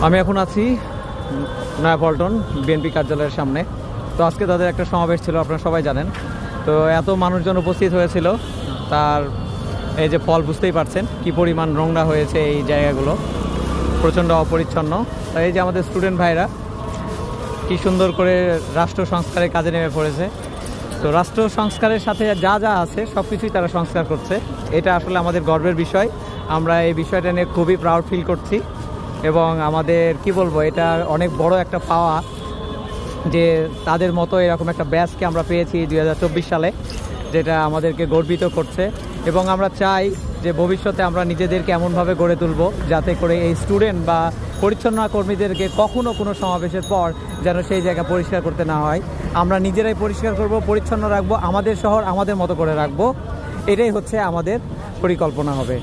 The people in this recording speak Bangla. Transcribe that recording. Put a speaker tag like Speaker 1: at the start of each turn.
Speaker 1: আমি এখন আছি নয়াপল্টন বিএনপি কার্যালয়ের সামনে। তো আজকে তাদের একটা সমাবেশ ছিল, আপনারা সবাই জানেন। তো এত মানুষজন উপস্থিত হয়েছিল, তার এই যে ফল বুঝতেই পারছেন কি পরিমাণ নোংরা হয়েছে এই জায়গাগুলো, প্রচণ্ড অপরিচ্ছন্ন। তাই এই যে আমাদের স্টুডেন্ট ভাইরা কি সুন্দর করে রাষ্ট্র সংস্কারের কাজে নেমে পড়েছে। তো রাষ্ট্র সংস্কারের সাথে যা যা আছে সব কিছুই তারা সংস্কার করছে। এটা আসলে আমাদের গর্বের বিষয়। আমরা এই বিষয়টা নিয়ে খুবই প্রাউড ফিল করছি এবং আমাদের কি বলবো, এটা অনেক বড় একটা পাওয়া যে তাদের মতো এরকম একটা ব্যাচকে আমরা পেয়েছি 2024 সালে, যেটা আমাদেরকে গর্বিত করছে। এবং আমরা চাই যে ভবিষ্যতে আমরা নিজেদেরকে এমনভাবে গড়ে তুলব যাতে করে এই স্টুডেন্ট বা পরিচ্ছন্নতা কর্মীদেরকে কখনো কোনো সমাবেশের পর যেন সেই জায়গা পরিষ্কার করতে না হয়। আমরা নিজেরাই পরিষ্কার করব, পরিচ্ছন্ন রাখবো, আমাদের শহর আমাদের মতো করে রাখবো। এটাই হচ্ছে আমাদের পরিকল্পনা হবে।